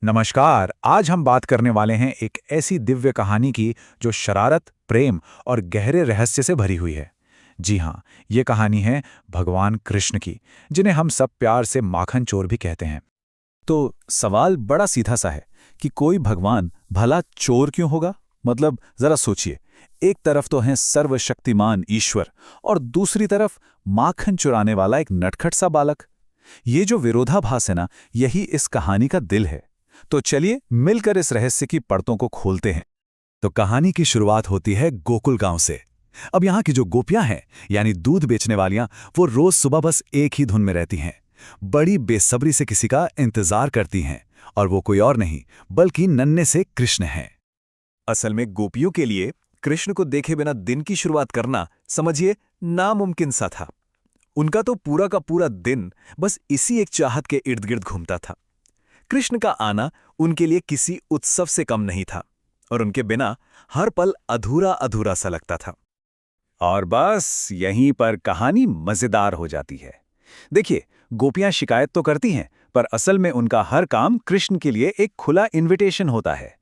नमस्कार। आज हम बात करने वाले हैं एक ऐसी दिव्य कहानी की जो शरारत, प्रेम और गहरे रहस्य से भरी हुई है। जी हाँ, ये कहानी है भगवान कृष्ण की, जिन्हें हम सब प्यार से माखन चोर भी कहते हैं। तो सवाल बड़ा सीधा सा है कि कोई भगवान भला चोर क्यों होगा। मतलब जरा सोचिए, एक तरफ तो है सर्वशक्तिमान ईश्वर और दूसरी तरफ माखन चुराने वाला एक नटखट सा बालक। ये जो विरोधाभास है ना, यही इस कहानी का दिल है। तो चलिए मिलकर इस रहस्य की परतों को खोलते हैं। तो कहानी की शुरुआत होती है गोकुल गांव से। अब यहाँ की जो गोपियां हैं, यानी दूध बेचने वालियां, वो रोज सुबह बस एक ही धुन में रहती हैं। बड़ी बेसब्री से किसी का इंतजार करती हैं, और वो कोई और नहीं बल्कि नन्हे से कृष्ण हैं। असल में गोपियों के लिए कृष्ण को देखे बिना दिन की शुरुआत करना, समझिए, नामुमकिन सा था। उनका तो पूरा का पूरा दिन बस इसी एक चाहत के इर्द गिर्द घूमता था। कृष्ण का आना उनके लिए किसी उत्सव से कम नहीं था, और उनके बिना हर पल अधूरा अधूरा सा लगता था। और बस यहीं पर कहानी मजेदार हो जाती है। देखिए, गोपियां शिकायत तो करती हैं, पर असल में उनका हर काम कृष्ण के लिए एक खुला इनविटेशन होता है।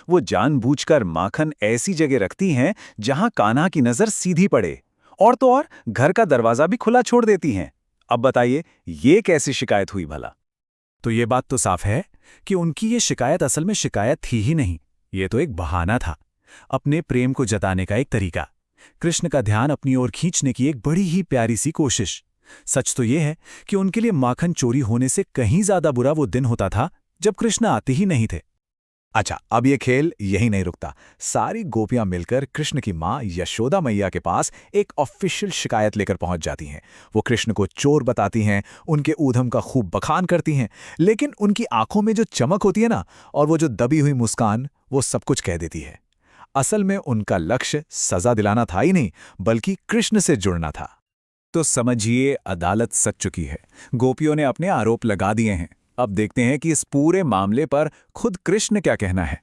वो जानबूझकर माखन ऐसी जगह रखती हैं जहां कान्हा की नजर सीधी पड़े, और तो और घर का दरवाजा भी खुला छोड़ देती हैं। अब बताइए, ये कैसी शिकायत हुई भला। तो ये बात तो साफ है कि उनकी ये शिकायत असल में शिकायत थी ही नहीं। ये तो एक बहाना था, अपने प्रेम को जताने का एक तरीका, कृष्ण का ध्यान अपनी ओर खींचने की एक बड़ी ही प्यारी सी कोशिश। सच तो ये है कि उनके लिए माखन चोरी होने से कहीं ज्यादा बुरा वो दिन होता था जब कृष्ण आते ही नहीं थे। अच्छा, अब ये खेल यही नहीं रुकता। सारी गोपियां मिलकर कृष्ण की मां यशोदा मैया के पास एक ऑफिशियल शिकायत लेकर पहुंच जाती हैं। वो कृष्ण को चोर बताती हैं, उनके ऊधम का खूब बखान करती हैं, लेकिन उनकी आंखों में जो चमक होती है ना, और वो जो दबी हुई मुस्कान, वो सब कुछ कह देती है। असल में उनका लक्ष्य सजा दिलाना था ही नहीं, बल्कि कृष्ण से जुड़ना था। तो समझिए, अदालत सच चुकी है। गोपियों ने अपने आरोप लगा दिए हैं। अब देखते हैं कि इस पूरे मामले पर खुद कृष्ण क्या कहना है।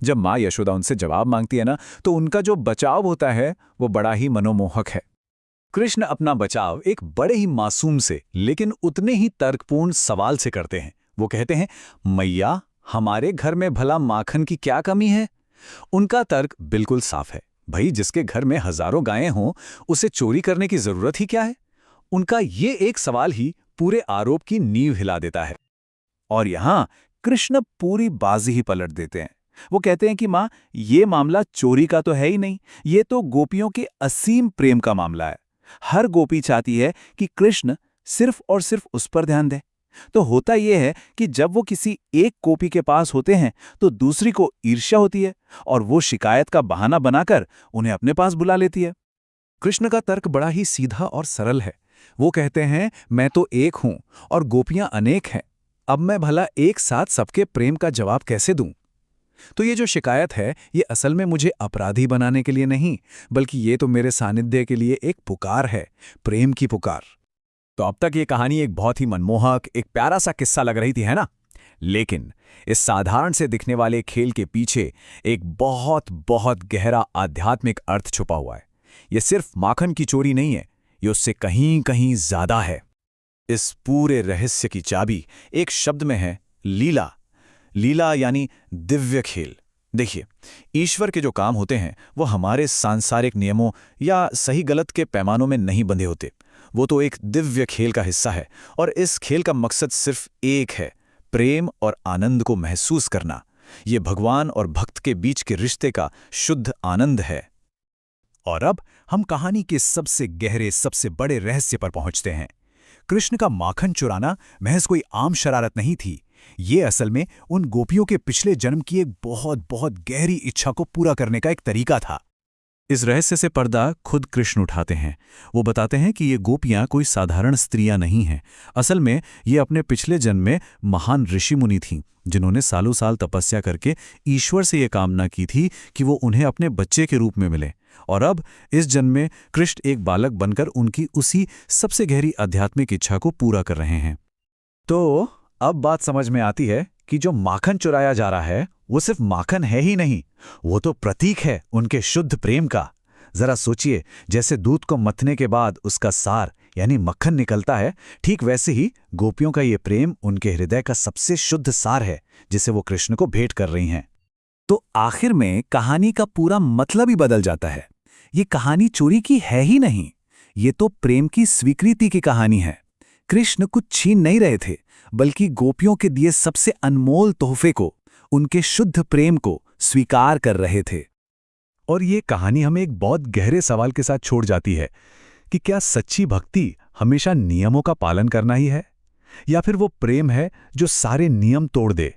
जब मां यशोदा उनसे जवाब मांगती है ना, तो उनका जो बचाव होता है वो बड़ा ही मनोमोहक है। कृष्ण अपना बचाव एक बड़े ही मासूम से लेकिन उतने ही तर्कपूर्ण सवाल से करते हैं। वो कहते हैं, मैया, हमारे घर में भला माखन की क्या कमी है। उनका तर्क बिल्कुल साफ है। भाई, जिसके घर में हजारों गायें हों, उसे चोरी करने की जरूरत ही क्या है। उनका ये एक सवाल ही पूरे आरोप की नींव हिला देता है। और यहां कृष्ण पूरी बाजी ही पलट देते हैं। वो कहते हैं कि मां, ये मामला चोरी का तो है ही नहीं, ये तो गोपियों के असीम प्रेम का मामला है। हर गोपी चाहती है कि कृष्ण सिर्फ और सिर्फ उस पर ध्यान दे। तो होता यह है कि जब वो किसी एक गोपी के पास होते हैं तो दूसरी को ईर्ष्या होती है, और वो शिकायत का बहाना बनाकर उन्हें अपने पास बुला लेती है। कृष्ण का तर्क बड़ा ही सीधा और सरल है। वो कहते हैं, मैं तो एक हूं और गोपियां अनेक हैं। अब मैं भला एक साथ सबके प्रेम का जवाब कैसे दूं। तो ये जो शिकायत है, ये असल में मुझे अपराधी बनाने के लिए नहीं, बल्कि ये तो मेरे सानिध्य के लिए एक पुकार है, प्रेम की पुकार। तो अब तक ये कहानी एक बहुत ही मनमोहक, एक प्यारा सा किस्सा लग रही थी, है ना। लेकिन इस साधारण से दिखने वाले खेल के पीछे एक बहुत बहुत गहरा आध्यात्मिक अर्थ छुपा हुआ है। ये सिर्फ माखन की चोरी नहीं है, ये उससे कहीं कहीं ज्यादा है। इस पूरे रहस्य की चाबी एक शब्द में है, लीला। लीला यानी दिव्य खेल। देखिए, ईश्वर के जो काम होते हैं वो हमारे सांसारिक नियमों या सही गलत के पैमानों में नहीं बंधे होते। वो तो एक दिव्य खेल का हिस्सा है, और इस खेल का मकसद सिर्फ एक है, प्रेम और आनंद को महसूस करना। ये भगवान और भक्त के बीच के रिश्ते का शुद्ध आनंद है। और अब हम कहानी के सबसे गहरे, सबसे बड़े रहस्य पर पहुंचते हैं। कृष्ण का माखन चुराना महज कोई आम शरारत नहीं थी। ये असल में उन गोपियों के पिछले जन्म की एक बहुत बहुत गहरी इच्छा को पूरा करने का एक तरीका था। इस रहस्य से पर्दा खुद कृष्ण उठाते हैं। वो बताते हैं कि ये गोपियां कोई साधारण स्त्रियां नहीं हैं। असल में ये अपने पिछले जन्म में महान ऋषि मुनि थीं, जिन्होंने सालों साल तपस्या करके ईश्वर से ये कामना की थी कि वो उन्हें अपने बच्चे के रूप में मिले। और अब इस जन्म में कृष्ण एक बालक बनकर उनकी उसी सबसे गहरी आध्यात्मिक इच्छा को पूरा कर रहे हैं। तो अब बात समझ में आती है कि जो माखन चुराया जा रहा है वो सिर्फ माखन है ही नहीं, वो तो प्रतीक है उनके शुद्ध प्रेम का। जरा सोचिए, जैसे दूध को मथने के बाद उसका सार यानी मक्खन निकलता है, ठीक वैसे ही गोपियों का ये प्रेम उनके हृदय का सबसे शुद्ध सार है, जिसे वो कृष्ण को भेंट कर रही हैं। तो आखिर में कहानी का पूरा मतलब ही बदल जाता है। ये कहानी चोरी की है ही नहीं, ये तो प्रेम की स्वीकृति की कहानी है। कृष्ण कुछ छीन नहीं रहे थे, बल्कि गोपियों के दिए सबसे अनमोल तोहफे को, उनके शुद्ध प्रेम को स्वीकार कर रहे थे। और ये कहानी हमें एक बहुत गहरे सवाल के साथ छोड़ जाती है कि क्या सच्ची भक्ति हमेशा नियमों का पालन करना ही है, या फिर वो प्रेम है जो सारे नियम तोड़ दे?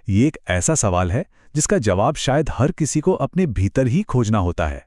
ये एक ऐसा सवाल है जिसका जवाब शायद हर किसी को अपने भीतर ही खोजना होता है।